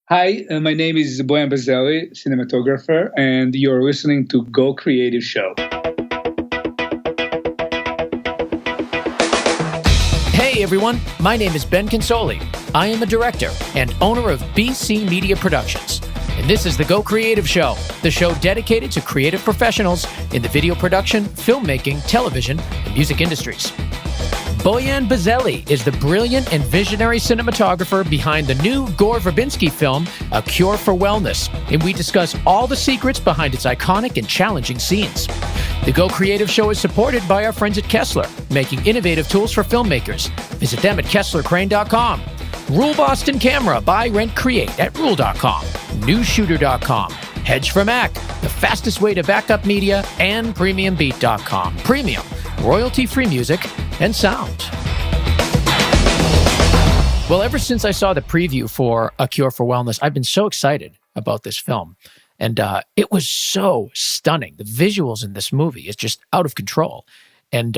Hi, my name is Bojan Bazelli, cinematographer, and you're listening to Go Creative Show. Hey everyone, my name is Ben Consoli. I am a director and owner of BC Media Productions. And this is the Go Creative Show, the show dedicated to creative professionals in the video production, filmmaking, television, and music industries. Bojan Bazelli is the brilliant and visionary cinematographer behind the new Gore Verbinski film, A Cure for Wellness, and we discuss all the secrets behind its iconic and challenging scenes. The Go Creative Show is supported by our friends at Kessler, making innovative tools for filmmakers. Visit them at KesslerCrane.com. Rule Boston Camera, buy, rent, create at Rule.com. Newshooter.com. Hedge for Mac, the fastest way to back up media, and PremiumBeat.com. Premium, royalty-free music and sound. Well, ever since I saw the preview for A Cure for Wellness, I've been so excited about this film. And it was so stunning. The visuals in this movie is just out of control. And,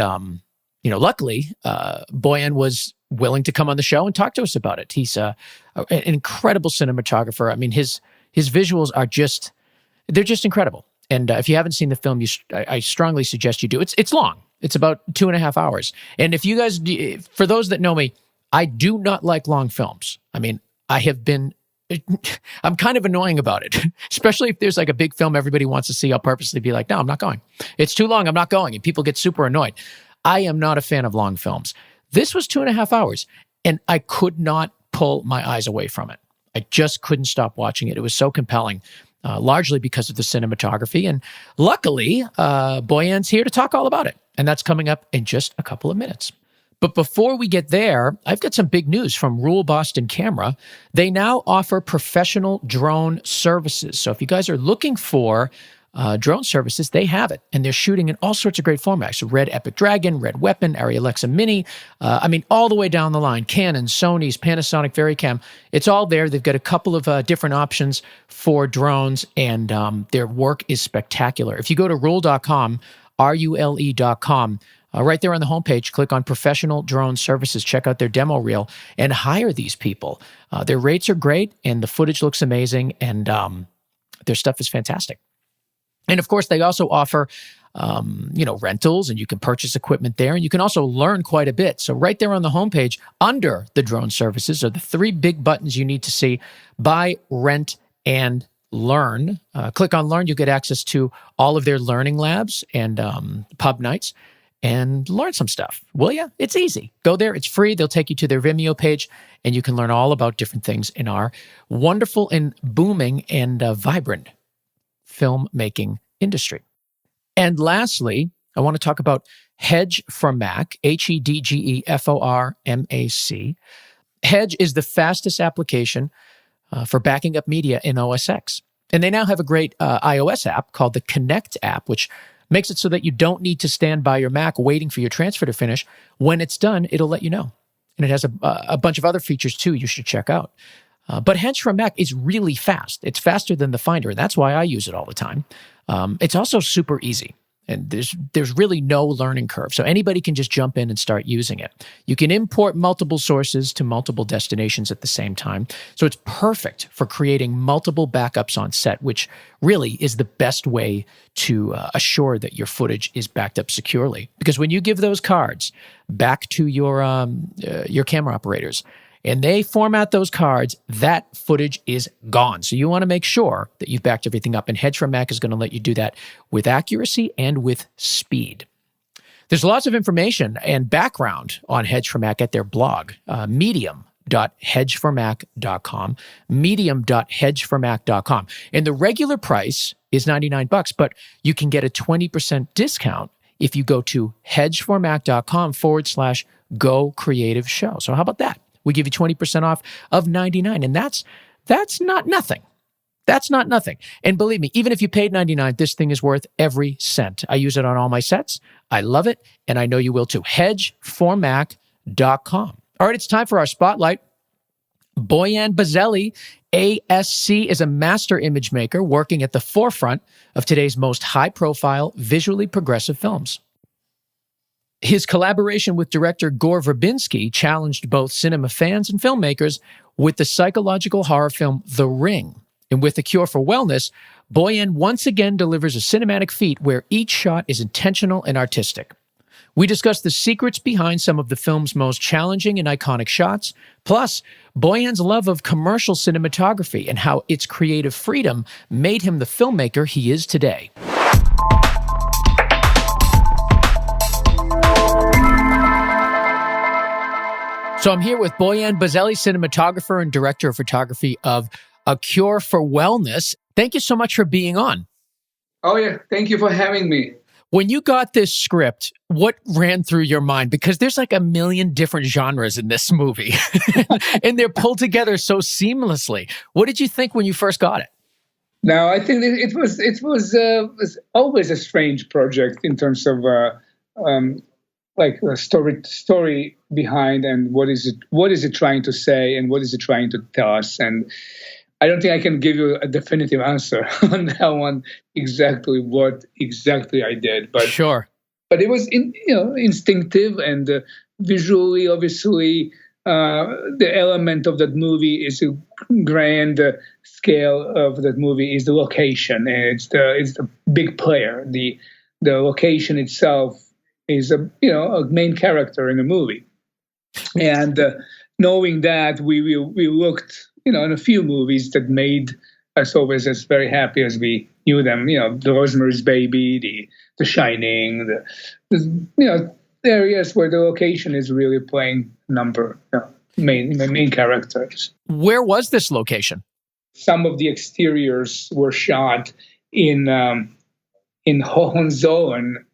luckily, Bojan was willing to come on the show and talk to us about it. He's an incredible cinematographer. I mean, his visuals are they're just incredible. And if you haven't seen the film, I strongly suggest you do. It's long. It's about 2.5 hours. And if you guys, for those that know me, I do not like long films. I mean, I'm kind of annoying about it, especially if there's like a big film everybody wants to see. I'll purposely be like, no, I'm not going. It's too long. I'm not going. And people get super annoyed. I am not a fan of long films. This was 2.5 hours, and I could not pull my eyes away from it. I just couldn't stop watching it. It was so compelling, largely because of the cinematography. And luckily, Bojan's here to talk all about it. And that's coming up in just a couple of minutes. But before we get there, I've got some big news from Rule Boston Camera. They now offer professional drone services. So if you guys are looking for drone services, they have it. And they're shooting in all sorts of great formats. Red Epic Dragon, Red Weapon, Arri Alexa Mini. All the way down the line. Canon, Sony's, Panasonic VariCam. It's all there. They've got a couple of different options for drones, and their work is spectacular. If you go to rule.com, RULE.com, right there on the homepage, click on Professional Drone Services, check out their demo reel, and hire these people. Their rates are great, and the footage looks amazing, and their stuff is fantastic. And of course, they also offer, rentals, and you can purchase equipment there, and you can also learn quite a bit. So right there on the homepage, under the drone services, are the 3 big buttons you need to see: buy, rent, and learn. Click on Learn. You get access to all of their learning labs and pub nights, and learn some stuff. Will ya? It's easy. Go there. It's free. They'll take you to their Vimeo page, and you can learn all about different things in our wonderful and booming and vibrant filmmaking industry. And lastly, I want to talk about Hedge for Mac, HEDGEFORMAC. Hedge is the fastest application for backing up media in OS X. And they now have a great iOS app called the Connect app, which makes it so that you don't need to stand by your Mac waiting for your transfer to finish. When it's done, it'll let you know. And it has a bunch of other features too you should check out. But Hedge for Mac is really fast. It's faster than the Finder, and that's why I use it all the time. It's also super easy, and there's really no learning curve. So anybody can just jump in and start using it. You can import multiple sources to multiple destinations at the same time. So it's perfect for creating multiple backups on set, which really is the best way to assure that your footage is backed up securely. Because when you give those cards back to your camera operators, and they format those cards, that footage is gone. So you want to make sure that you've backed everything up, and Hedge for Mac is going to let you do that with accuracy and with speed. There's lots of information and background on Hedge for Mac at their blog, medium.hedgeformac.com, medium.hedgeformac.com. And the regular price is $99, but you can get a 20% discount if you go to hedgeformac.com/go creative show. So how about that? We give you 20% off of $99, and that's not nothing. That's not nothing. And believe me, even if you paid $99, this thing is worth every cent. I use it on all my sets. I love it, and I know you will too. Hedgeformac.com. All right, it's time for our spotlight. Bojan Bazelli, ASC, is a master image maker working at the forefront of today's most high-profile, visually progressive films. His collaboration with director Gore Verbinski challenged both cinema fans and filmmakers with the psychological horror film The Ring. And with A Cure for Wellness, Bojan once again delivers a cinematic feat where each shot is intentional and artistic. We discuss the secrets behind some of the film's most challenging and iconic shots, plus Bojan's love of commercial cinematography and how its creative freedom made him the filmmaker he is today. So I'm here with Bojan Bazelli, cinematographer and director of photography of A Cure for Wellness. Thank you so much for being on. Oh, yeah. Thank you for having me. When you got this script, what ran through your mind? Because there's like a million different genres in this movie, and they're pulled together so seamlessly. What did you think when you first got it? Now, I think it was always a strange project in terms of like a story behind, and what is it trying to say, and what is it trying to tell us. And I don't think I can give you a definitive answer on that one, what exactly I did. But sure. But it was instinctive, and visually, obviously, the element of that movie is a grand scale of that movie is the location. It's the big player. The location itself is a main character in the movie, and knowing that we looked in a few movies that made us always as very happy as we knew them. The Rosemary's Baby, the Shining, the areas where the location is really playing main characters. Where was this location? Some of the exteriors were shot in Hohenzollern,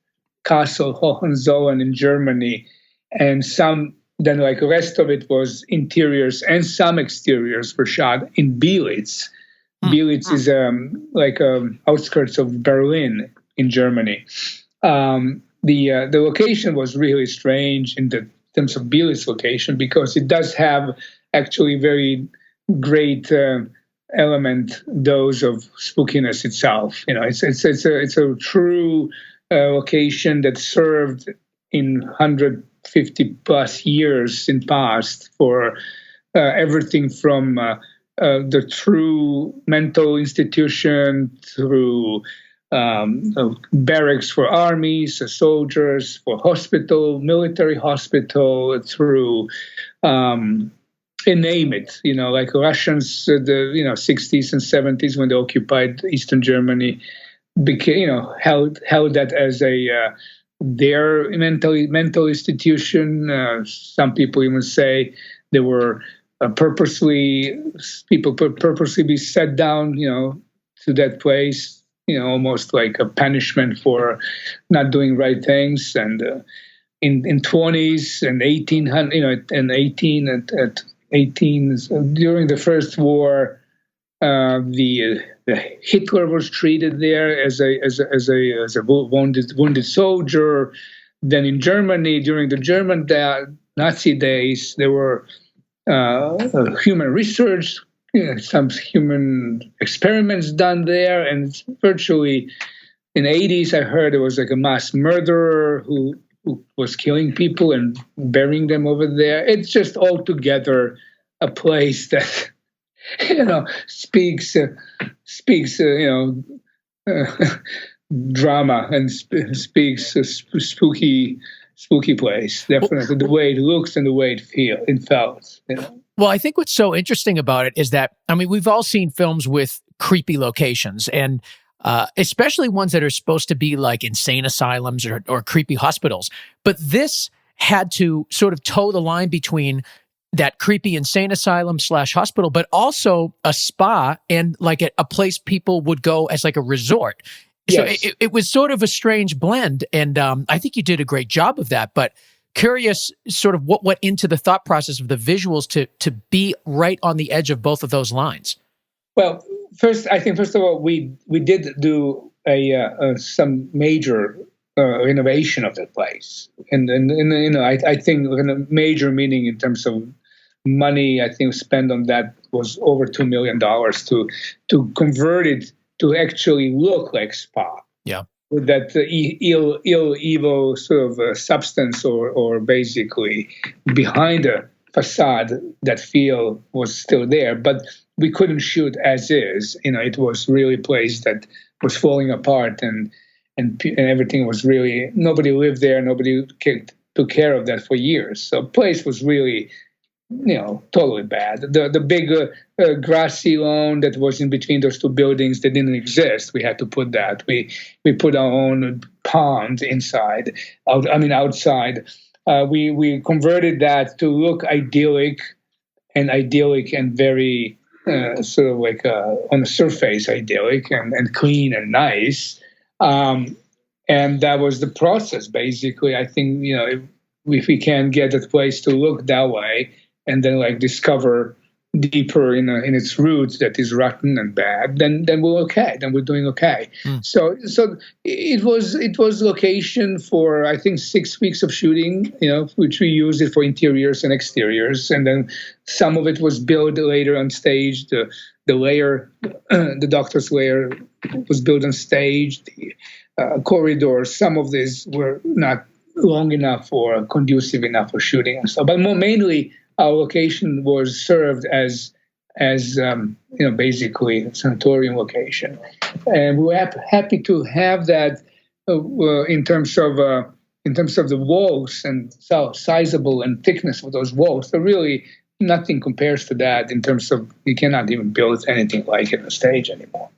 Castle Hohenzollern in Germany, and then like the rest of it was interiors, and some exteriors were shot in Belitz. Belitz is outskirts of Berlin in Germany. The location was really strange in terms of Belitz location, because it does have actually very great dose of spookiness itself. It's a true location that served in 150 plus years in past for everything from the true mental institution through barracks for armies, soldiers, for hospital, military hospital, through name it. Like Russians, the 60s and 70s when they occupied Eastern Germany, held that as their mental institution. Some people even say they were purposely be set down, to that place, almost like a punishment for not doing right things. And in 20s and 1800, and 18 during the First War, the Hitler was treated there as a wounded soldier. Then in Germany, during the German Nazi days, there were human research, some human experiments done there, and virtually in the 80s, I heard there was like a mass murderer who was killing people and burying them over there. It's just altogether a place that speaks drama, and speaks spooky place. Definitely the way it looks and the way it felt. Well, I think what's so interesting about it is that, we've all seen films with creepy locations, and especially ones that are supposed to be like insane asylums or creepy hospitals. But this had to sort of toe the line between that creepy insane asylum / hospital, but also a spa and like a place people would go as like a resort. Yes. So it was sort of a strange blend. And I think you did a great job of that. But curious sort of what went into the thought process of the visuals to be right on the edge of both of those lines. Well, first of all, we did do some major renovation of that place. And I think major meaning in terms of money, I think spent on that was over $2 million to convert it to actually look like spa. Yeah. With that evil sort of substance or basically behind facade, that feel was still there, but we couldn't shoot as is. It was really a place that was falling apart, and everything was really, nobody lived there, nobody took care of that for years. So place was really, totally bad. The big grassy lawn that was in between those two buildings, that didn't exist. We had to put that. We put our own pond outside. We converted that to look idyllic and very sort of like on the surface idyllic and clean and nice. And that was the process, basically. I think, if we can get that place to look that way, and then like discover deeper in its roots that is rotten and bad, then we're okay. Then we're doing okay. So it was location for, I think, 6 weeks of shooting, which we used it for interiors and exteriors, and then some of it was built later on stage. The layer, the doctor's layer, was built on stage. The corridors, some of these were not long enough or conducive enough for shooting and stuff, but mainly our location was served as basically a sanatorium location, and we were happy to have that in terms of the walls and so sizable and thickness of those walls. So really, nothing compares to that in terms of, you cannot even build anything like it on stage anymore.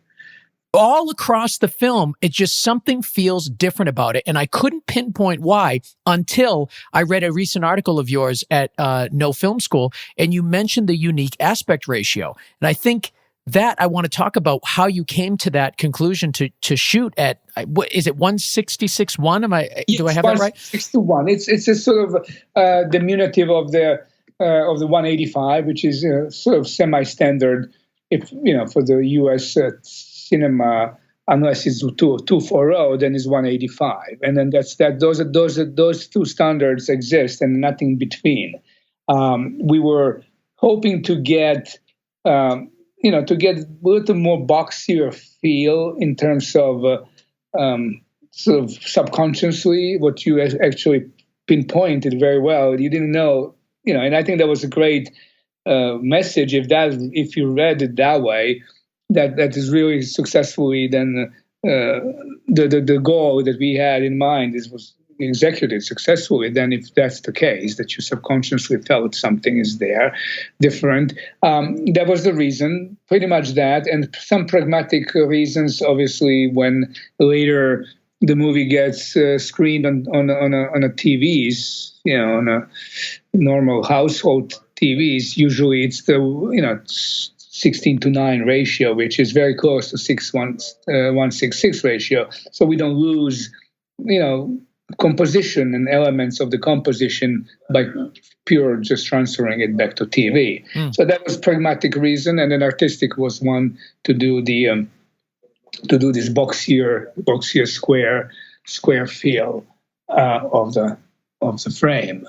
All across the film, it just, something feels different about it. And I couldn't pinpoint why until I read a recent article of yours at No Film School, and you mentioned the unique aspect ratio. And I think that I want to talk about how you came to that conclusion to shoot at, what is it, 166.1? Do I have that right? 161. It's a sort of diminutive of the 185, which is sort of semi-standard if for the U.S. Cinema, unless it's 240, then it's 185, and then those two standards exist, and nothing in between. We were hoping to get a little more boxier feel in terms of sort of subconsciously what you actually pinpointed very well. You didn't know, and I think that was a great message. If you read it that way, that is really successfully then the goal that we had in mind was executed successfully. Then, if that's the case, that you subconsciously felt something is there different, that was the reason, pretty much that, and some pragmatic reasons. Obviously, when later the movie gets screened on a TVs, on a normal household TVs, usually it's the 16:9 ratio, which is very close to 166 ratio. So we don't lose, composition and elements of the composition by pure just transferring it back to TV. So that was pragmatic reason, and then artistic was one to do this boxier square feel of the frame,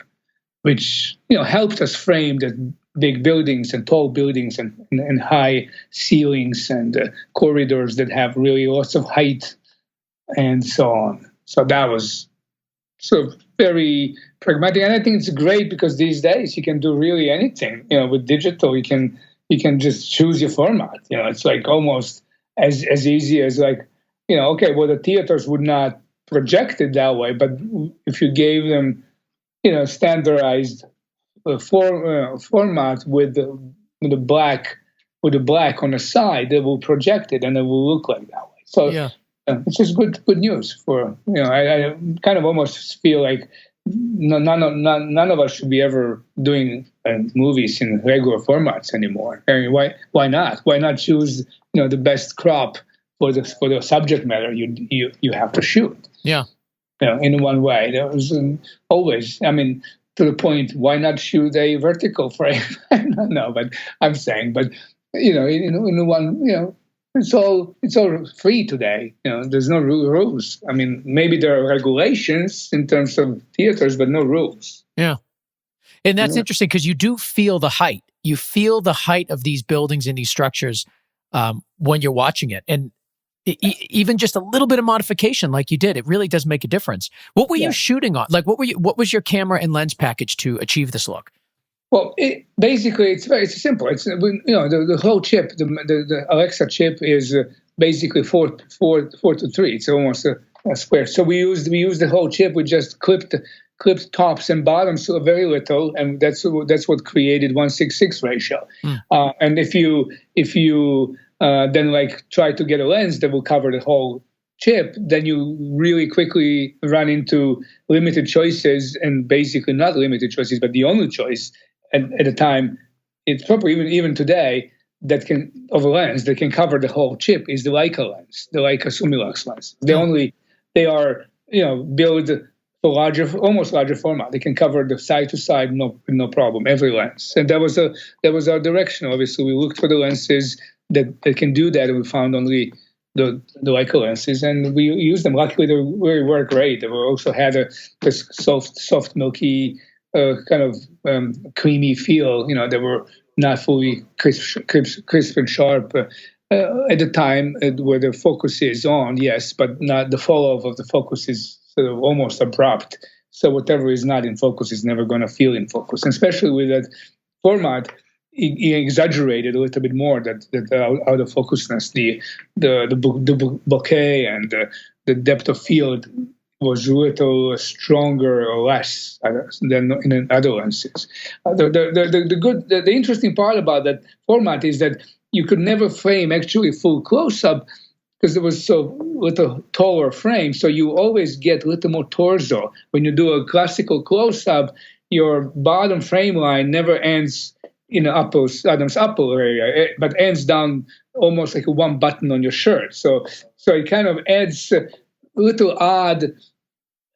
which helped us frame the big buildings and tall buildings and high ceilings and corridors that have really lots of height and so on. So that was sort of very pragmatic, and I think it's great because these days you can do really anything. With digital, you can just choose your format. It's like almost as easy as like, okay, well, the theaters would not project it that way, but if you gave them, standardized format with the black on the side, they will project it and it will look like that way. So yeah. It's just good news for I kind of almost feel like none of us should be ever doing movies in regular formats anymore. I mean, why not? Why not choose the best crop for the subject matter you have to shoot? Yeah. In one way, there was always. I mean, to the point, why not shoot a vertical frame? I don't know, but I'm saying, but in one, it's all free today. There's no rules. I mean, maybe there are regulations in terms of theaters, but no rules. Yeah, and that's interesting because you do feel the height. You feel the height of these buildings and these structures when you're watching it, and even just a little bit of modification like you did, it really does make a difference. What were you shooting on? Like, what was your camera and lens package to achieve this look? Well, basically, it's simple. It's the whole chip, the Alexa chip is basically four to three. It's almost a square. So we used the whole chip. We just clipped tops and bottoms so very little, and that's what created 1:6:6 ratio. And if you then like try to get a lens that will cover the whole chip, then you really quickly run into limited choices, and basically not limited choices, but the only choice at the time, it's probably even today, that can of a lens that can cover the whole chip is the Leica lens, the Leica Summilux lens. They are built for almost larger format. They can cover the side to side, no problem, every lens. And that was our direction. Obviously, we looked for the lenses that can do that, and we found only the Leica lenses, and we used them. Luckily, they work great. They also had this soft, milky, kind of creamy feel. They were not fully crisp and sharp at the time where the focus is on, yes, but not the follow-up of the focus is sort of almost abrupt. So whatever is not in focus is never going to feel in focus, and especially with that format. He exaggerated a little bit more that out of focusness, the bokeh and the depth of field was a little stronger or less than in other lenses. The interesting part about that format is that you could never frame actually full close-up because there was so little taller frame, so you always get a little more torso. When you do a classical close-up, your bottom frame line never ends in Adam's upper area, but ends down almost like one button on your shirt. So it kind of adds a little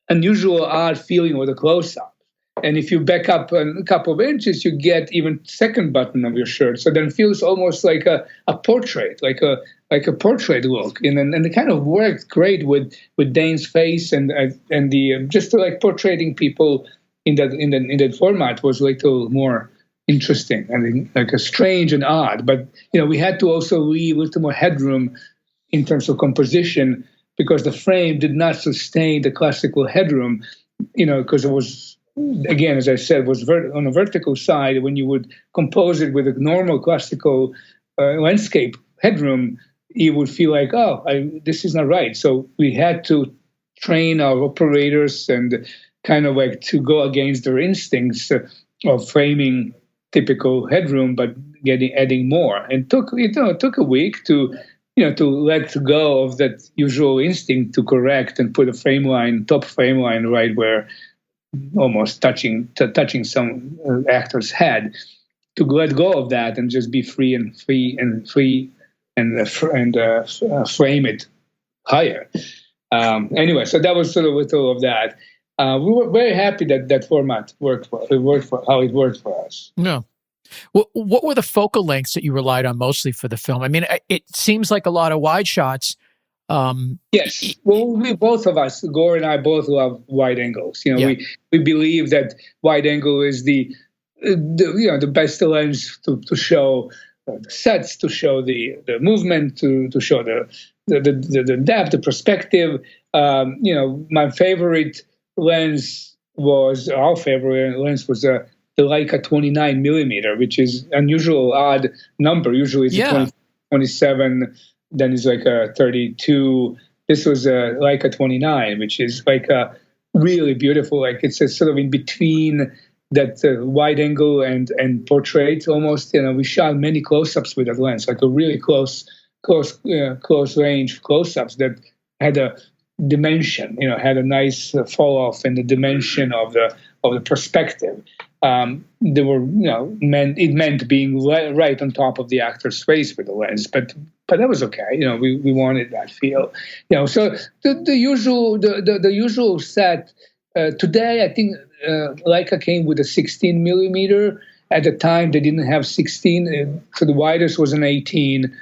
unusual feeling with a close-up. And if you back up a couple of inches, you get even second button of your shirt. So then it feels almost like a portrait, like a portrait look. And it kind of worked great with Dane's face and the just like portraying people in that format was a little more interesting and like a strange and odd. But we had to also leave a little more headroom in terms of composition because the frame did not sustain the classical headroom. Because it was, again, as I said, was on a vertical side. When you would compose it with a normal classical landscape headroom, you would feel like, this is not right. So we had to train our operators and kind of like to go against their instincts of framing typical headroom, but adding more. And it took a week to let go of that usual instinct to correct and put a top frame line right where almost touching some actor's head, to let go of that and just be free and frame it higher. Anyway, so that was sort of a little of that. We were very happy that format worked for us. No. Well, what were the focal lengths that you relied on mostly for the film? I mean, it seems like a lot of wide shots. Yes. Well, both of us, Gore and I, both love wide angles. We believe that wide angle is the best lens to show the sets, to show the movement, to show the depth, the perspective. My favorite lens was the Leica 29 millimeter, which is unusual odd number. Usually it's 27, then it's like a 32. This was a Leica 29, which is like a really beautiful, like it's a sort of in between that wide angle and portrait almost. We shot many close-ups with that lens, like a really close range close-ups that had a dimension, had a nice fall off in the dimension of the perspective. They were, it meant being right on top of the actor's face with the lens, but that was okay. We wanted that feel. So the usual set today, I think Leica came with a 16 millimeter. At the time, they didn't have 16, so the widest was an 18,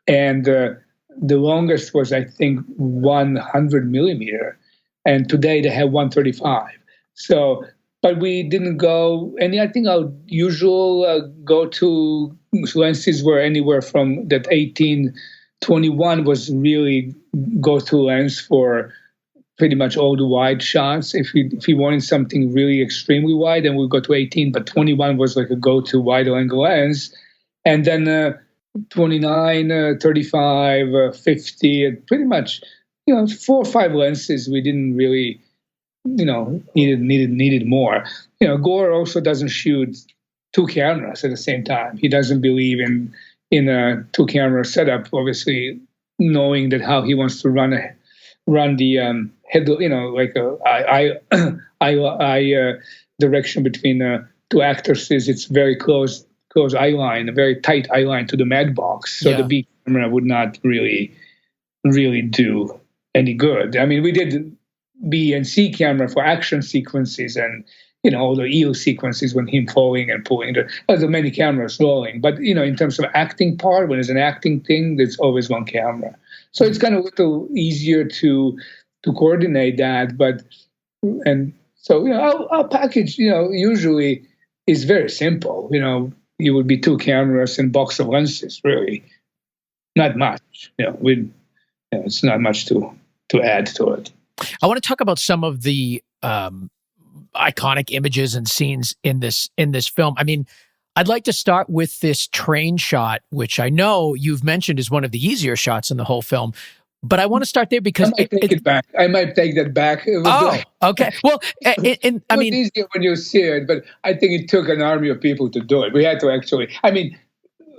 and the longest was, I think, 100 millimeter, and today they have 135. So, but we didn't go, and I think our usual go-to lenses were anywhere from that 18-21 was really go-to lens for pretty much all the wide shots. If we wanted something really extremely wide, then we'd go to 18. But 21 was like a go-to wide-angle lens, and then 29, 35, 50, and pretty much 4 or 5 lenses. We didn't really needed more. Gore also doesn't shoot 2 cameras at the same time. He doesn't believe in a 2-camera setup. Obviously, knowing that how he wants to run the head, like a eye direction between 2 actors is it's very close eye line, a very tight eye line to the mag box. So the B camera would not really do any good. I mean, we did B and C camera for action sequences and all the eel sequences when him falling and pulling. There's many cameras rolling, but in terms of acting part, when it's an acting thing, there's always 1 camera. So it's kind of a little easier to coordinate that. Our package usually is very simple. It would be 2 cameras and box of lenses. Really, not much. It's not much to add to it. I want to talk about some of the iconic images and scenes in this film. I mean, I'd like to start with this train shot, which I know you've mentioned is one of the easier shots in the whole film. But I want to start there because I might take it back. I might take that back. Okay. Well, it was easier when you see it, but I think it took an army of people to do it. We had to actually. I mean,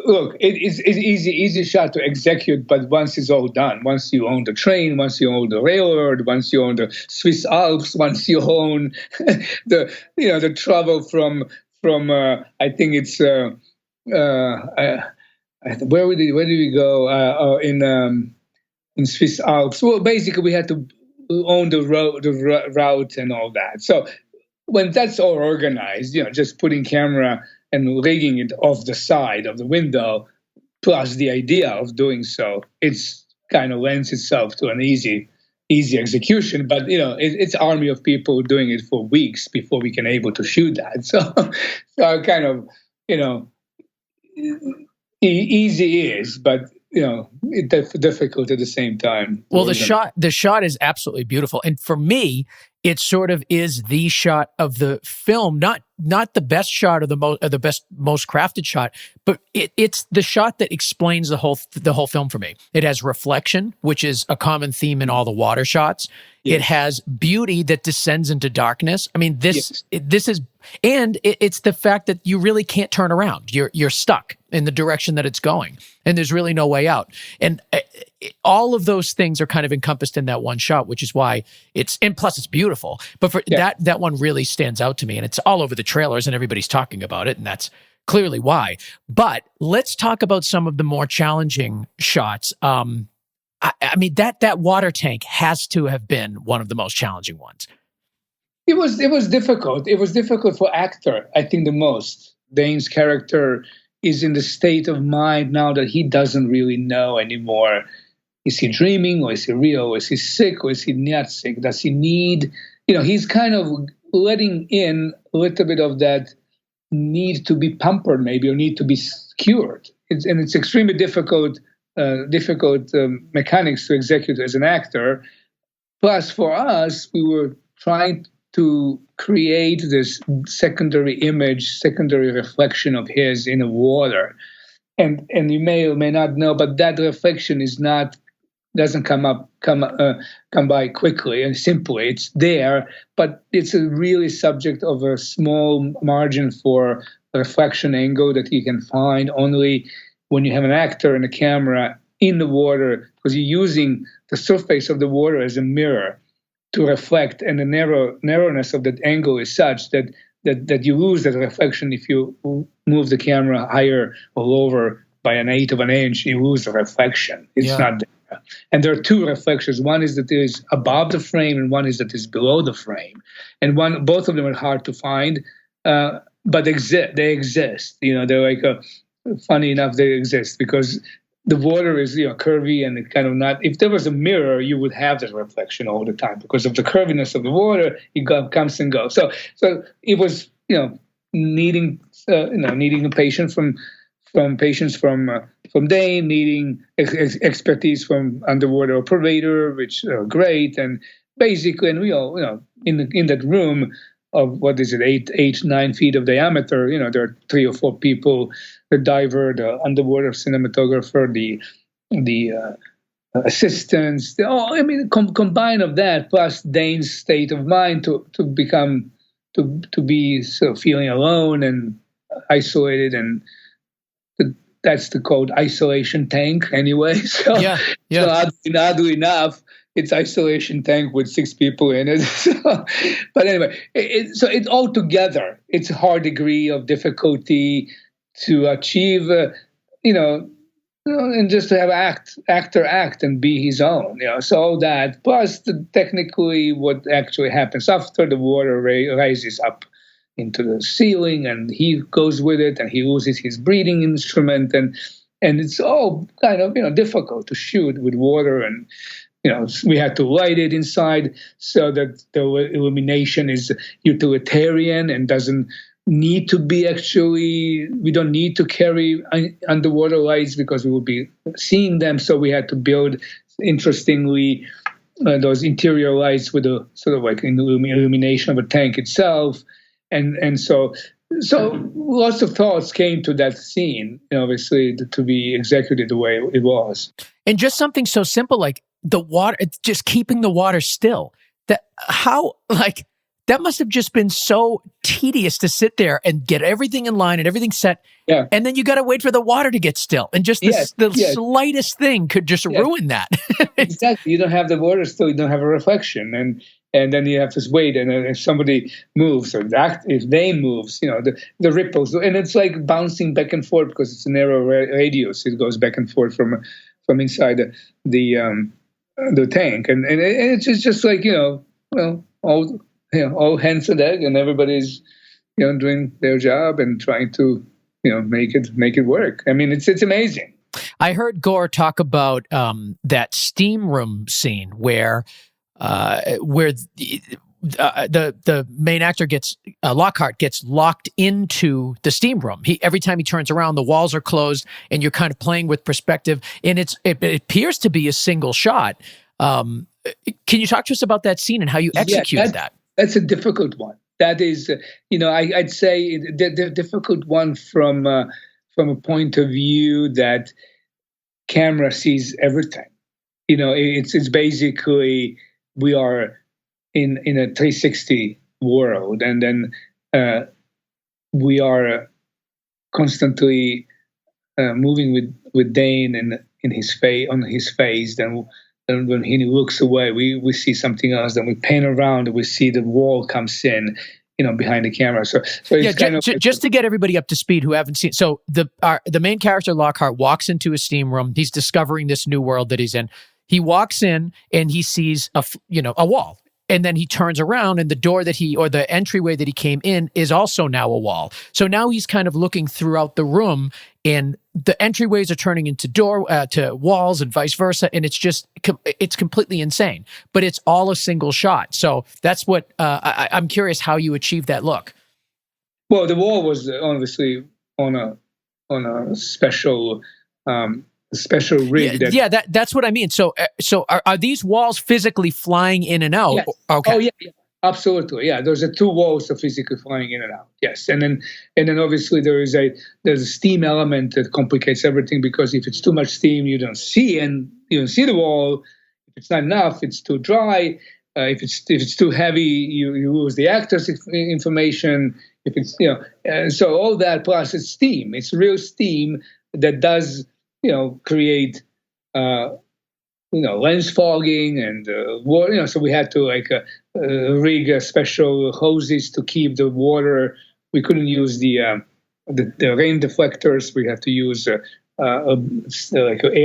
look, it's easy shot to execute, but once it's all done, once you own the train, once you own the railroad, once you own the Swiss Alps, once you own the travel from I think it's where did we go in Swiss Alps? Well, basically we had to own the route and all that. So when that's all organized, just putting camera and rigging it off the side of the window, plus the idea of doing so, it's kind of lends itself to an easy execution. But it's army of people doing it for weeks before we can able to shoot that. So kind of easy is, but it's difficult at the same time. Well, the shot is absolutely beautiful, and for me, it sort of is the shot of the film, not the best shot or the best most crafted shot, but it's the shot that explains the whole film for me. It has reflection, which is a common theme in all the water shots. Yes. It has beauty that descends into darkness. I mean, this is, and it's the fact that you really can't turn around. You're stuck in the direction that it's going, and there's really no way out. And all of those things are kind of encompassed in that one shot, which is why and plus it's beautiful. But for that one really stands out to me, and it's all over the trailers and everybody's talking about it, and that's clearly why. But let's talk about some of the more challenging shots. I mean, that water tank has to have been one of the most challenging ones. It was difficult. It was difficult for actor, I think, the most. Dane's character is in the state of mind now that he doesn't really know anymore. Is he dreaming, or is he real, or is he sick, or is he not sick? Does he need, he's kind of letting in a little bit of that need to be pampered maybe, or need to be cured. It's extremely difficult mechanics to execute as an actor. Plus, for us, we were trying to create this secondary image, secondary reflection of his in the water. And you may or may not know, but that reflection doesn't come by quickly and simply. It's there, but it's a really subject of a small margin for reflection angle that you can find only when you have an actor and a camera in the water, because you're using the surface of the water as a mirror to reflect, and the narrowness of that angle is such that you lose that reflection. If you move the camera higher or lower by 1/8 of an inch, you lose the reflection. It's not there. And there are 2 reflections. One is that is above the frame, and one is that is below the frame. And both of them are hard to find, but they exist. They're like funny enough they exist because the water is curvy, and it kind of not. If there was a mirror, you would have that reflection all the time because of the curviness of the water. It comes and goes. So it was needing a patient from Dane, needing expertise from underwater operator, which are great, and basically, and we all, in that room of what is it, 9 feet of diameter, there are 3 or 4 people: the diver, the underwater cinematographer, the assistants. Combine of that plus Dane's state of mind to become to be sort of feeling alone and isolated, and that's the code isolation tank anyway. So, Yeah, so yeah. oddly enough, it's isolation tank with 6 people in it. But anyway, so it all together, it's a hard degree of difficulty to achieve, and just to have actor act and be his own, so all that plus technically what actually happens after the water rises up into the ceiling and he goes with it and he loses his breathing instrument, and it's all kind of difficult to shoot with water, and we had to light it inside so that the illumination is utilitarian and doesn't need to be actually, we don't need to carry underwater lights because we will be seeing them. So we had to build, interestingly, those interior lights with a sort of like illumination of a tank itself. And so lots of thoughts came to that scene, obviously, to be executed the way it was. And just something so simple like the water, just keeping the water still. That must have just been so tedious to sit there and get everything in line and everything set. Yeah. And then you got to wait for the water to get still. And just the slightest thing could just ruin that. Exactly. You don't have the water still, you don't have a reflection. And then you have to wait. And if somebody moves, or if they moves, the ripples. And it's like bouncing back and forth because it's a narrow radius. It goes back and forth from inside the tank. And it's just like, all hands on deck, and everybody's, doing their job and trying to, make it work. I mean, it's amazing. I heard Gore talk about that steam room scene where the main actor Lockhart gets locked into the steam room. Every time he turns around, the walls are closed, and you're kind of playing with perspective. And it appears to be a single shot. Can you talk to us about that scene and how you executed that? That's a difficult one. That is, I'd say the difficult one from a point of view that camera sees everything. It's basically we are in a 360 world, and then we are constantly moving with Dane in his face, on his face. Then when he looks away, we see something else. Then we pan around and we see the wall comes in, behind the camera. So it's just to get everybody up to speed who haven't seen. So the main character Lockhart walks into a steam room. He's discovering this new world that he's in. He walks in and he sees a wall. And then he turns around and the door the entryway that he came in is also now a wall. So now he's kind of looking throughout the room, and the entryways are turning into to walls and vice versa. And it's completely insane, but it's all a single shot. So that's what I'm curious how you achieved that look. Well, the wall was obviously on a special rig. That's what I mean. So are these walls physically flying in and out? Yes. Okay. Oh yeah, absolutely. Yeah, there's 2 walls of physically flying in and out. Yes, and then obviously there's a steam element that complicates everything, because if it's too much steam, you don't see the wall. If it's not enough, it's too dry. If it's too heavy, you lose the actor's information. If it's so all that plus it's steam. It's real steam that does create, lens fogging and water. So we had to rig special hoses to keep the water. We couldn't use the rain deflectors. We had to use air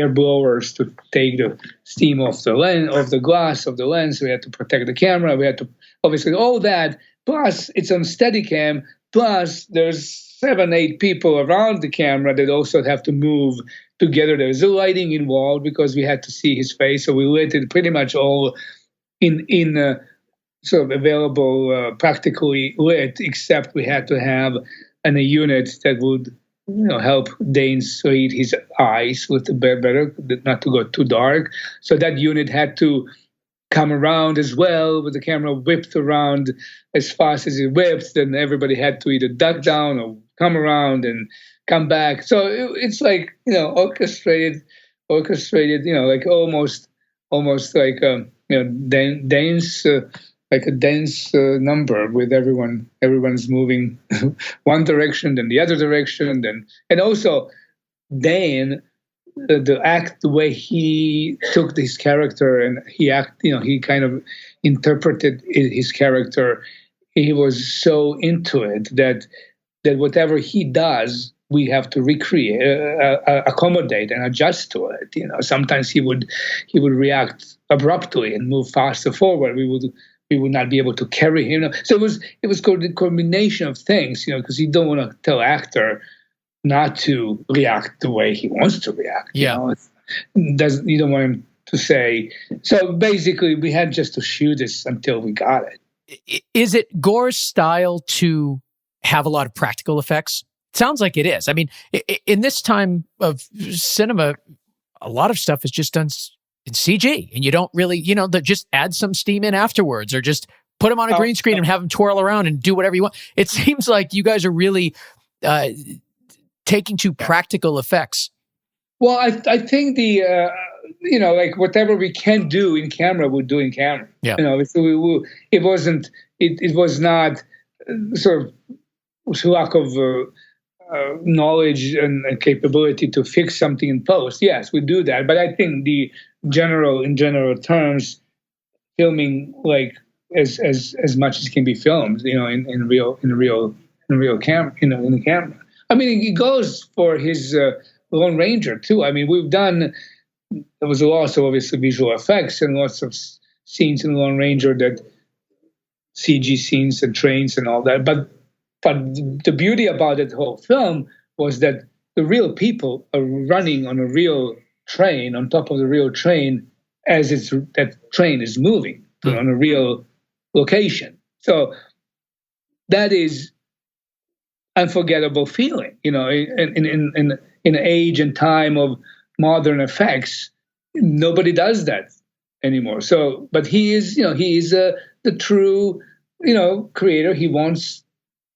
blowers to take the steam off the glass of the lens. We had to protect the camera. We had to obviously all that. Plus, it's on Steadicam. Plus, there's 7-8 people around the camera that also have to move together. There's a lighting involved because we had to see his face, so we lit it pretty much all in sort of available, practically lit, except we had to have a unit that would help Dane read his eyes with the better, not to go too dark. So that unit had to come around as well, with the camera whipped around as fast as it whipped. Then everybody had to either duck down or come around and come back. So it's like, orchestrated, like almost like dance, like a dance number with everyone's moving one direction, then the other direction, and also Dan, the way he took his character and he kind of interpreted his character. He was so into it that whatever he does, we have to recreate, accommodate, and adjust to it. Sometimes he would react abruptly and move faster forward. We would not be able to carry him. So it was called a combination of things, because you don't want to tell actor not to react the way he wants to react. Yeah. You don't want him to say. So basically, we had just to shoot this until we got it. Is it Gore's style to have a lot of practical effects? Sounds like it is. I mean, in this time of cinema, a lot of stuff is just done in CG, and you don't really, just add some steam in afterwards, or just put them on a green screen and have them twirl around and do whatever you want. It seems like you guys are really taking to practical effects. Well, I think like whatever we can do in camera, we'll do in camera. Yeah. So it was not sort of lack of knowledge and capability to fix something in post. Yes, we do that. But I think in general terms, filming like as much as can be filmed, in real camera, in the camera. I mean, it goes for his Lone Ranger too. I mean, there was also obviously visual effects and lots of scenes in Lone Ranger, that CG scenes and trains and all that. But the beauty about that whole film was that the real people are running on a real train, on top of the real train, as that train is moving on a real location. So that is unforgettable feeling, in an age and time of modern effects. Nobody does that anymore. So, but he is the true, creator. He wants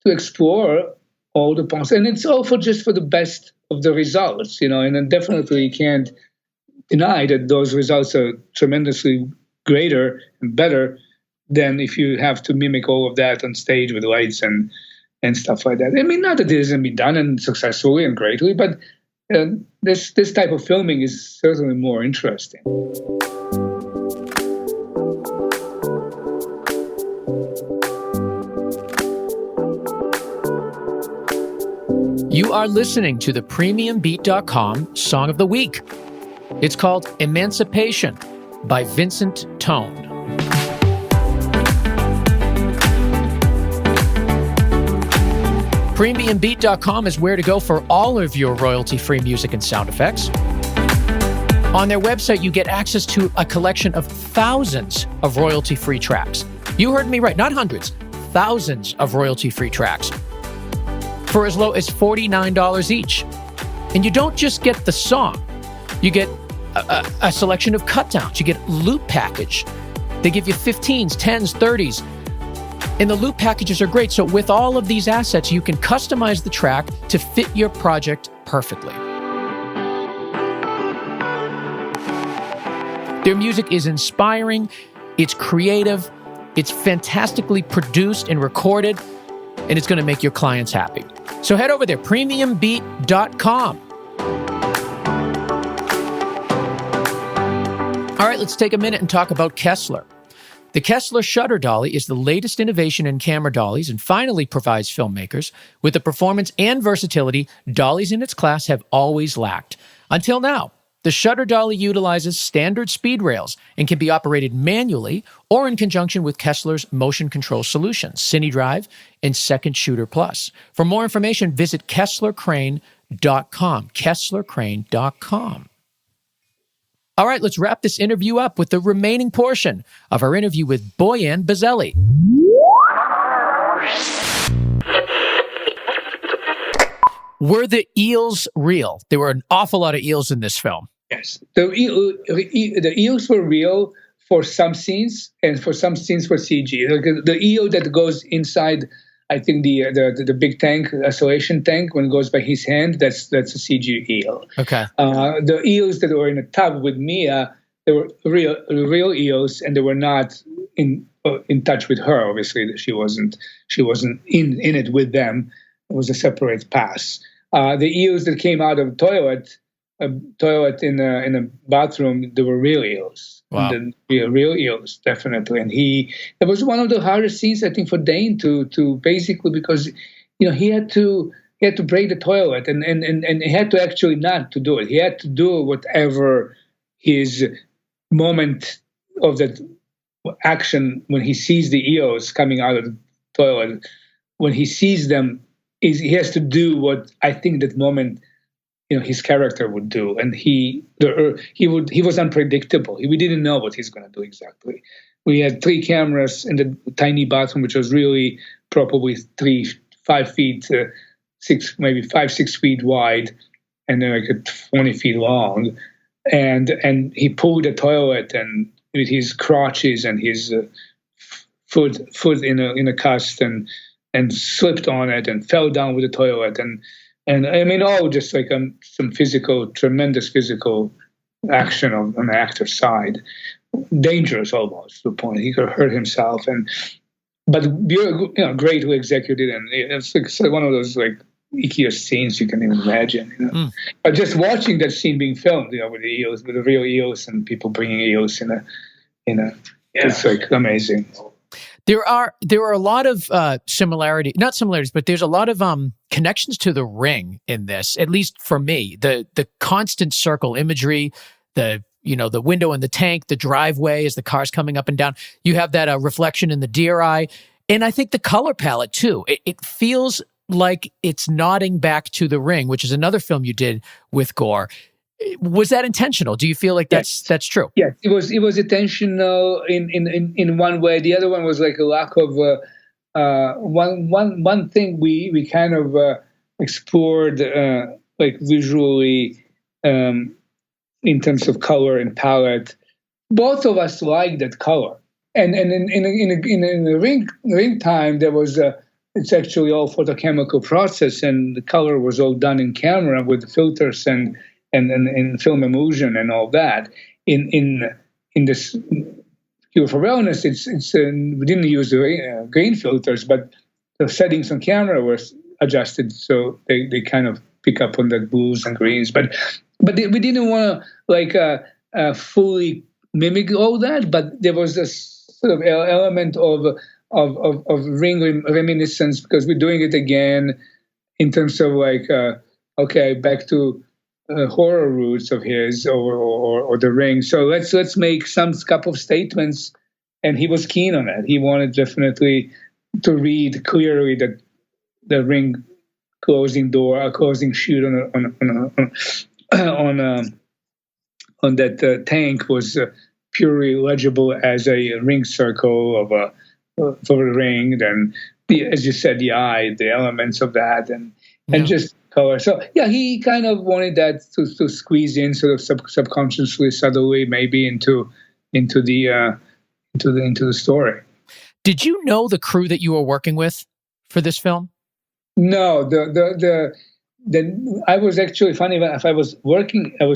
to explore all the possibilities, and it's all just for the best of the results, and then definitely you can't deny that those results are tremendously greater and better than if you have to mimic all of that on stage with lights and stuff like that. I mean, not that it hasn't been done and successfully and greatly, but this type of filming is certainly more interesting. You are listening to the PremiumBeat.com Song of the Week. It's called Emancipation by Vincent Tone. PremiumBeat.com is where to go for all of your royalty-free music and sound effects. On their website, you get access to a collection of thousands of royalty-free tracks. You heard me right, not hundreds, thousands of royalty-free tracks for as low as $49 each. And you don't just get the song. You get a selection of cut downs. You get loop package. They give you 15s, 10s, 30s. And the loop packages are great. So with all of these assets, you can customize the track to fit your project perfectly. Their music is inspiring, it's creative, it's fantastically produced and recorded, and it's going to make your clients happy. So head over there, PremiumBeat.com. All right, let's take a minute and talk about Kessler. The Kessler Shutter Dolly is the latest innovation in camera dollies and finally provides filmmakers with the performance and versatility dollies in its class have always lacked. Until now, the Shutter Dolly utilizes standard speed rails and can be operated manually or in conjunction with Kessler's motion control solutions, CineDrive and Second Shooter Plus. For more information, visit KesslerCrane.com, KesslerCrane.com. All right, let's wrap this interview up with the remaining portion of our interview with Bojan Bazelli. Were the eels real? There were an awful lot of eels in this film. Yes, the eels were real for some scenes, and for some scenes for CG. Like the eel that goes inside, I think the big tank, isolation tank, when it goes by his hand, that's a CG eel. Okay. The eels that were in a tub with Mia, they were real eels, and they were not in touch with her. Obviously, she wasn't in it with them. It was a separate pass. The eels that came out of the toilet in a bathroom, they were real eels. Wow. And real eels, definitely. And it was one of the hardest scenes, I think, for Dane to basically, because he had to break the toilet, and he had to actually not to do it. He had to do whatever his moment of that action when he sees the eels coming out of the toilet. When he sees them, he has to do what I think that moment his character would do, and he was unpredictable. We didn't know what he's going to do exactly. We had 3 cameras in the tiny bathroom, which was really probably 5 feet, 6 feet wide, and then like 20 feet long. And he pulled the toilet, and with his crotches and his foot in a cast, and slipped on it and fell down with the toilet, and I mean, all just like some tremendous physical action on the actor's side, dangerous almost to the point he could hurt himself. But greatly executed, and it's like one of those like ickiest scenes you can even imagine. But just watching that scene being filmed, with the eels, with the real eels, and people bringing eels it's like amazing. There are a lot of not similarities, but there's a lot of connections to The Ring in this, at least for me. The constant circle imagery, the window in the tank, the driveway as the car's coming up and down. You have that reflection in the deer eye, and I think the color palette too. It feels like it's nodding back to The Ring, which is another film you did with Gore. Was that intentional? Do you feel like that's true? Yes, it was intentional in one way. The other one was like a lack of one thing we kind of explored like visually in terms of color and palette. Both of us liked that color, and in the ring time there was it's actually all photochemical process, and the color was all done in camera with the filters and film emulsion and all that. In this Cure for Wellness, it's we didn't use the green filters, but the settings on camera were adjusted so they kind of pick up on the blues and greens. But we didn't want to like fully mimic all that. But there was a sort of element of ring reminiscence, because we're doing it again in terms of like back to horror roots of his or The Ring. So let's make some couple of statements, and he was keen on that. He wanted definitely to read clearly that the Ring closing chute on that tank was purely legible as a ring circle for the ring. Then as you said, the eye, the elements of that, and just color. So yeah, he kind of wanted that to squeeze in sort of subconsciously, subtly, maybe into the story. Did you know the crew that you were working with for this film? No, I was actually funny enough. I was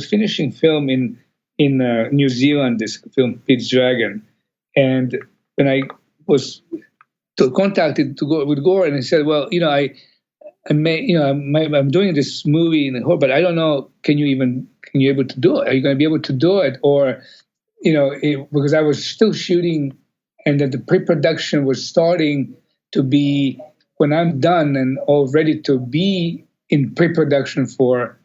finishing film in New Zealand. This film, Pete's Dragon, and when I was contacted to go with Gore, and I said, well, I'm doing this movie in the horror, but I don't know. Can you able to do it? Are you going to be able to do it? Or, because I was still shooting, and that the pre-production was starting to be, when I'm done and all ready to be in pre-production for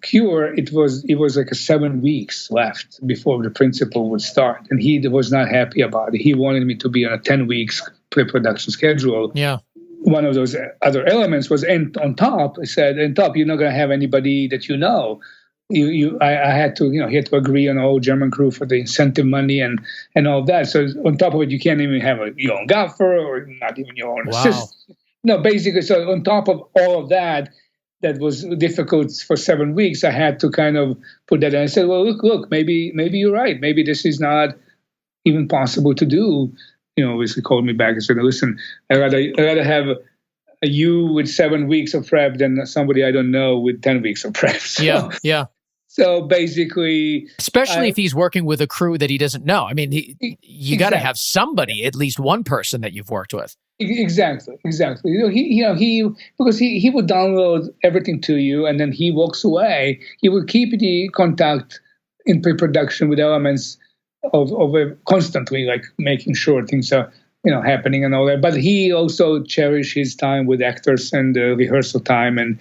Cure, it was like 7 weeks left before the principal would start, and he was not happy about it. He wanted me to be on a 10 weeks pre-production schedule. Yeah. One of those other elements was, and on top, I said, on top, you're not going to have anybody that you know. I had to, he had to agree on the whole German crew for the incentive money and all that. So on top of it, you can't even have your own gaffer or not even your own assistant. No, basically, so on top of all of that was difficult for 7 weeks. I had to kind of put that in. I said, well, look, maybe you're right. Maybe this is not even possible to do. Obviously called me back and said, listen, I'd rather have you with 7 weeks of prep than somebody I don't know with 10 weeks of prep. So, yeah. So basically, especially if he's working with a crew that he doesn't know. I mean, you got to have somebody, at least one person that you've worked with. Exactly. He because he would download everything to you, and then he walks away. He will keep the contact in pre-production with elements of constantly, like making sure things are happening and all that. But he also cherishes his time with actors and rehearsal time and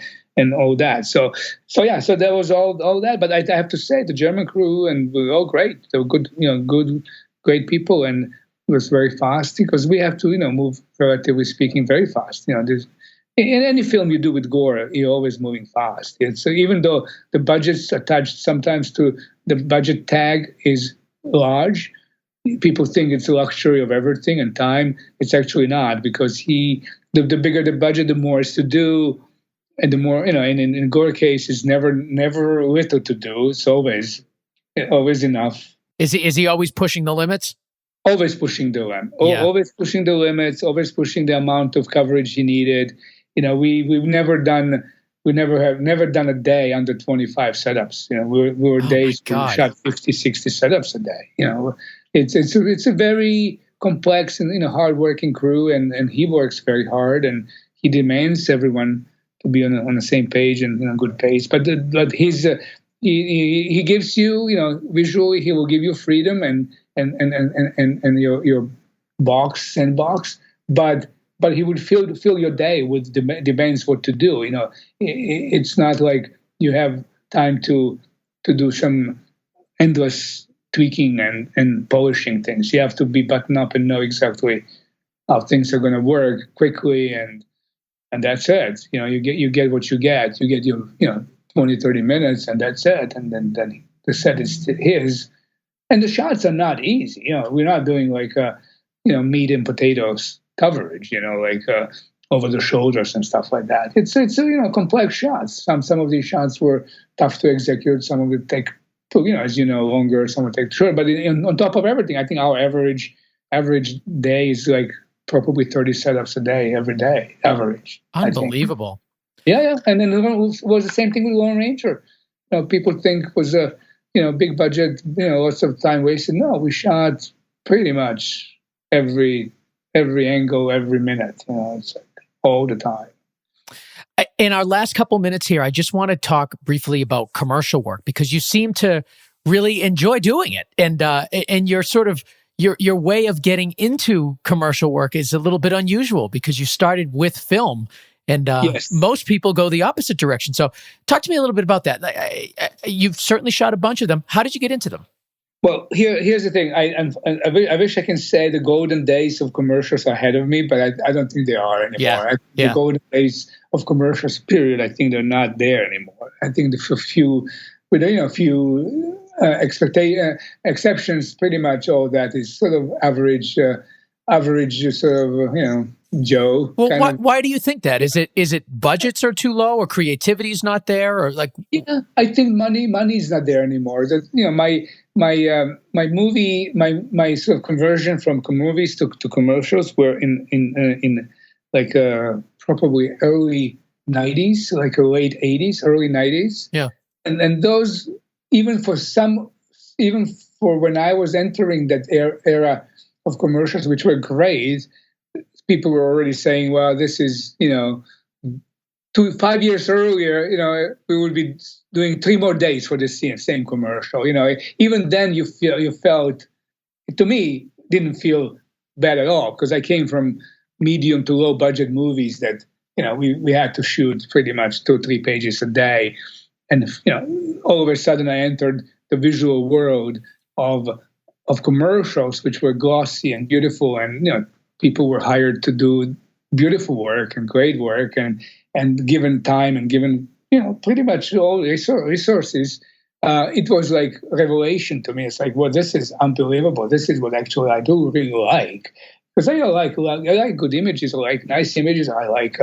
all that. So there was all that. But I have to say, the German crew and were all great. They were good, great people, and it was very fast because we have to, move, relatively speaking, very fast. In any film you do with Gore, you're always moving fast. So even though the budget's attached sometimes to the budget tag is large, people think it's a luxury of everything and time. It's actually not, because the bigger the budget, the more is to do. And the more, in Gore case, it's never little to do. It's always enough. Is he always pushing the limits? Always pushing the limit. Yeah. Always pushing the limits. Always pushing the amount of coverage he needed. We've never done a day under 25 setups. We were days we shot 50, 60 setups a day. It's a very complex and hardworking crew, and he works very hard, and he demands everyone to be on the same page and a good pace. But he's he gives you visually, he will give you freedom and your sandbox, but he would fill your day with demands what to do. It's not like you have time to do some endless tweaking and polishing things. You have to be buttoned up and know exactly how things are going to work quickly, and that's it. You get what you get. You get your 20, 30 minutes, and that's it. And then the set is his. And the shots are not easy. We're not doing like meat and potatoes coverage. Like over the shoulders and stuff like that. It's complex shots. Some of these shots were tough to execute. Some of it take longer. Some would take short. But on top of everything, I think our average day is like probably 30 setups a day, every day, average. Unbelievable. Yeah. And then it was the same thing with Lone Ranger. People think it was a big budget, lots of time wasted. No, we shot pretty much every angle, every minute. It's like all the time. In our last couple minutes here, I just want to talk briefly about commercial work, because you seem to really enjoy doing it, and you're sort of your way of getting into commercial work is a little bit unusual, because you started with film, and yes. Most people go the opposite direction. So talk to me a little bit about that. You've certainly shot a bunch of them. How did you get into them? Well, here's the thing. I wish I can say the golden days of commercials are ahead of me, but I don't think they are anymore. The golden days of commercials, period, I think they're not there anymore. I think a few exceptions, pretty much all that is sort of average sort of Joe. Well, why do you think that? Is it budgets are too low, or creativity is not there, or like? Yeah, I think money is not there anymore. That my movie, my sort of conversion from movies to commercials were in like probably early 90s, like late 80s, early 90s. Yeah, and those even for when I was entering that era of commercials, which were great. People were already saying, well, this is, 5 years earlier, we would be doing 3 more days for the same commercial. Even then you felt, to me, didn't feel bad at all, because I came from medium to low budget movies that, we had to shoot pretty much 2 or 3 pages a day. And, all of a sudden I entered the visual world of commercials, which were glossy and beautiful, and, people were hired to do beautiful work and great work, and given time and given, pretty much all resources. It was like revelation to me. It's like, well, this is unbelievable. This is what actually I do really like. Because I like good images. I like nice images. I like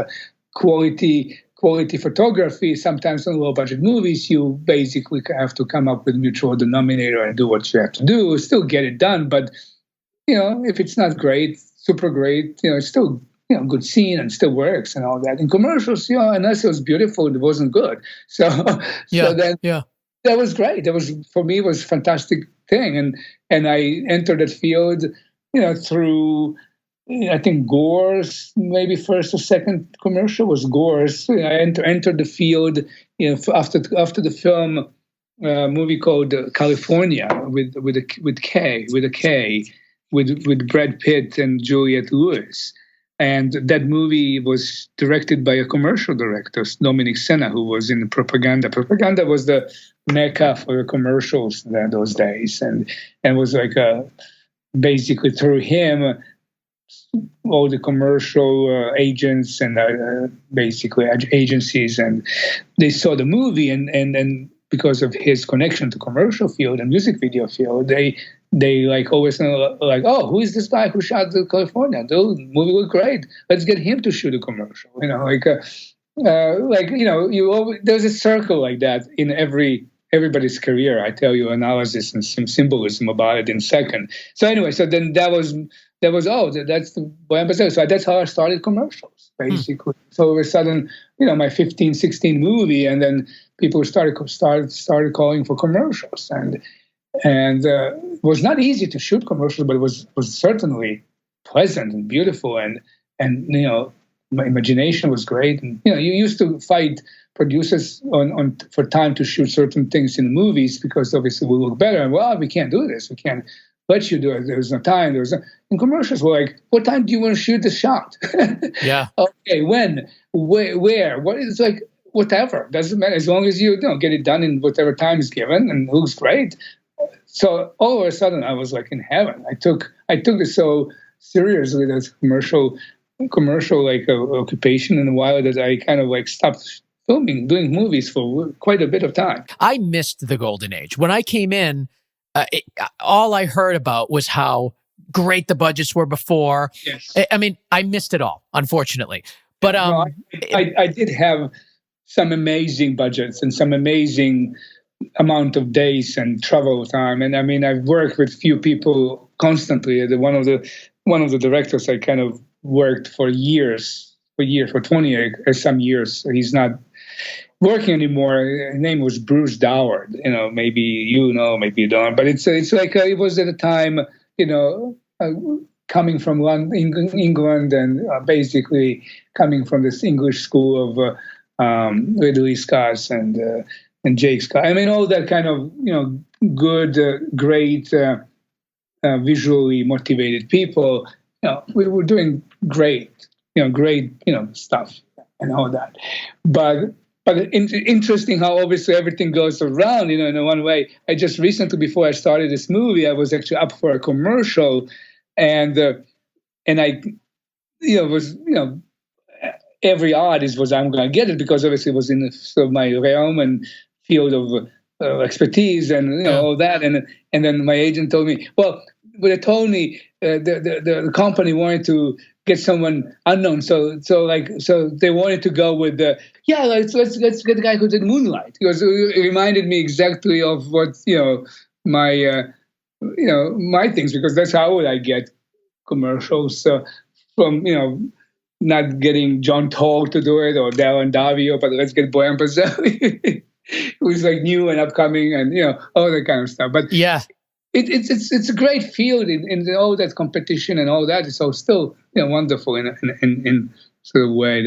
quality photography. Sometimes in low budget movies, you basically have to come up with mutual denominator and do what you have to do, still get it done. But if it's not great, super great, it's still good scene and still works and all that. In commercials, unless it was beautiful, it wasn't good. So Yeah, so then yeah. that was great. That was, for me, was a fantastic thing, and I entered that field, through, I think, Gore's maybe first or second commercial was Gore's. I entered the field, after the film, movie called California with a K, with Brad Pitt and Juliette Lewis. And that movie was directed by a commercial director, Dominic Senna, who was in propaganda. Propaganda was the mecca for commercials those days, and was like basically through him, all the commercial agents and basically agencies, and they saw the movie, and because of his connection to commercial field and music video field, they like always like, oh, who is this guy who shot the California? The movie looked great. Let's get him to shoot a commercial. There's a circle like that in everybody's career. I tell you analysis and some symbolism about it in a second. So anyway, so then that's the Bojan Bazelli. So that's how I started commercials, basically. So all of a sudden, my 15, 16 movie, and then people started calling for commercials, and it was not easy to shoot commercials, but it was certainly pleasant and beautiful, and my imagination was great. And you used to fight producers for time to shoot certain things in the movies, because obviously we look better, and we can't do this, we can't let you do it. There was no time. In commercials, we're like, what time do you want to shoot the shot? Yeah. Okay, when, where, what? It's like, whatever, doesn't matter, as long as you get it done in whatever time is given, and it looks great. So all of a sudden, I was like in heaven. I took this so seriously, this commercial occupation, in a while, that I kind of like stopped doing movies for quite a bit of time. I missed the golden age. When I came in, all I heard about was how great the budgets were before. Yes. I mean, I missed it all, unfortunately. But I did have some amazing budgets and some amazing amount of days and travel time. And I mean, I've worked with few people constantly. One of the directors I kind of worked for 20 some years. He's not working anymore. His name was Bruce Doward. Maybe maybe you don't. But it's like it was at a time, coming from England, and basically coming from this English school of Ridley Scott and Jake Scott. I mean, all that kind of good, great, visually motivated people. We were doing great stuff and all that. But interesting how obviously everything goes around, in one way. I just recently, before I started this movie, I was actually up for a commercial, and I, was, every artist was, I'm going to get it, because obviously it was in my realm and field of expertise and all that. And then my agent told me, well, they told me the company wanted to get someone unknown, so they wanted to go with let's get the guy who did Moonlight, because it reminded me exactly of what my my things, because that's how would I get commercials from not getting John Toll to do it or Darren Davio, but let's get Bojan Bazelli, who's like new and upcoming, and all that kind of stuff. But yeah. It's a great field in all that competition and all that. It's all still wonderful in sort of way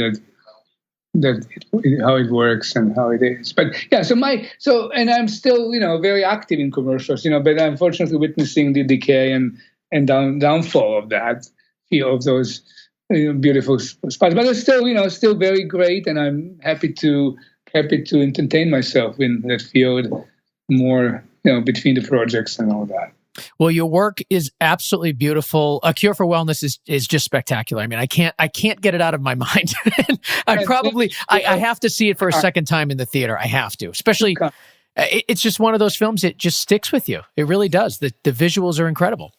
that how it works and how it is. But yeah, and I'm still very active in commercials, but I'm unfortunately witnessing the decay and downfall of that field, of those beautiful spots. But it's still still very great, and I'm happy to entertain myself in that field more. Between the projects and all that. Well, your work is absolutely beautiful. A Cure for Wellness is just spectacular. I mean, I can't get it out of my mind. I have to see it for a second time in the theater. I have to, especially. It's just one of those films. It just sticks with you. It really does. The visuals are incredible.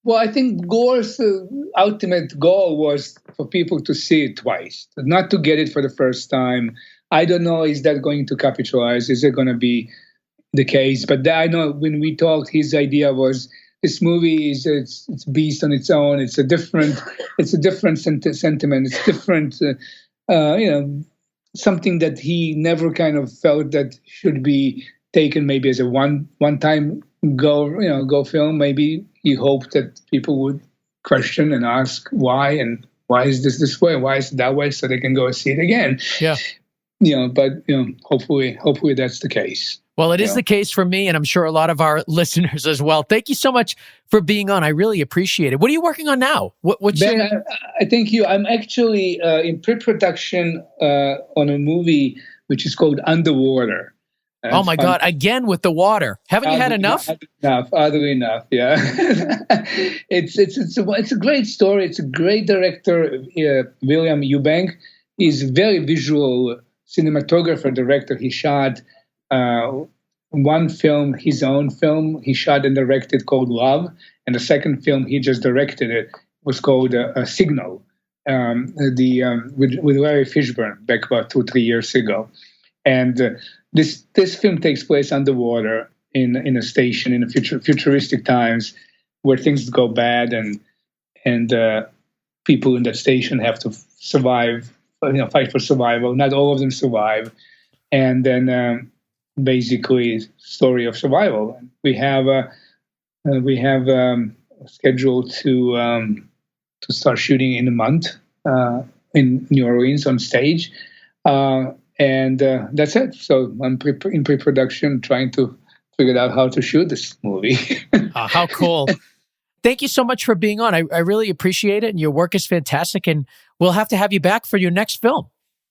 Well, I think Gore's ultimate goal was for people to see it twice, not to get it for the first time. I don't know, is that going to capitalize? Is it going to be the case? But I know when we talked, his idea was this movie is it's beast on its own. It's a different sentiment. It's different, something that he never kind of felt that should be taken maybe as a one-time go film. Maybe he hoped that people would question and ask why, and why is this way, why is it that way, so they can go see it again. Yeah. But hopefully that's the case. Well, it is the case for me, and I'm sure a lot of our listeners as well. Thank you so much for being on. I really appreciate it. What are you working on now? What's Ben, I thank you. I'm actually in pre-production on a movie which is called Underwater. Oh my God! Again with the water. Haven't you had enough? Oddly enough, yeah. It's a great story. It's a great director, William Eubank. He's a very visual cinematographer, director. He shot one film, his own film. He shot and directed called Love, and the second film he just directed was called Signal. With Larry Fishburne back about 2-3 years ago, and this film takes place underwater in a station in a futuristic times where things go bad, and people in that station have to survive, fight for survival. Not all of them survive, and then basically story of survival. We have scheduled to start shooting in a month in New Orleans on stage. And that's it. So I'm in pre-production, trying to figure out how to shoot this movie. How cool. Thank you so much for being on. I really appreciate it. And your work is fantastic. And we'll have to have you back for your next film.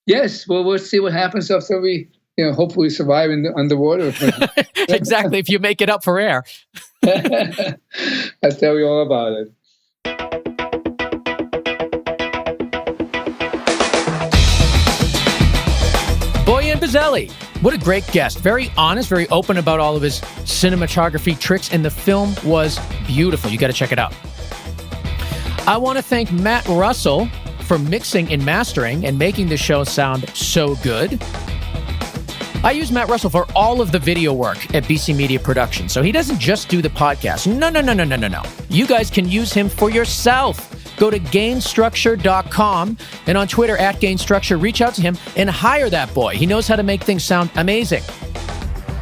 Yes. Well, we'll see what happens after we, hopefully survive in the underwater. Exactly. If you make it up for air. I'll tell you all about it. Bojan Bazelli, what a great guest. Very honest, very open about all of his cinematography tricks, and the film was beautiful. You got to check it out. I want to thank Matt Russell for mixing and mastering and making the show sound so good. I use Matt Russell for all of the video work at BC Media Production, so he doesn't just do the podcast. No. You guys can use him for yourself. Go to gainstructure.com and on Twitter @gainstructure. Reach out to him and hire that boy. He knows how to make things sound amazing.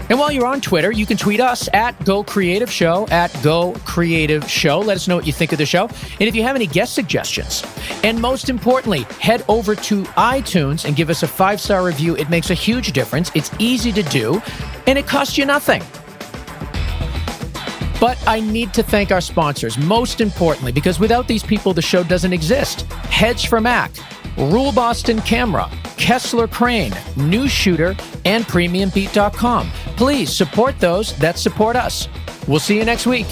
And while you're on Twitter, you can tweet us @GoCreativeShow, @GoCreativeShow. Let us know what you think of the show. And if you have any guest suggestions, and most importantly, head over to iTunes and give us a 5-star review. It makes a huge difference. It's easy to do, and it costs you nothing. But I need to thank our sponsors, most importantly, because without these people, the show doesn't exist. Hedge for Mac, Rule Boston Camera, Kessler Crane, News Shooter, and PremiumBeat.com. Please support those that support us. We'll see you next week.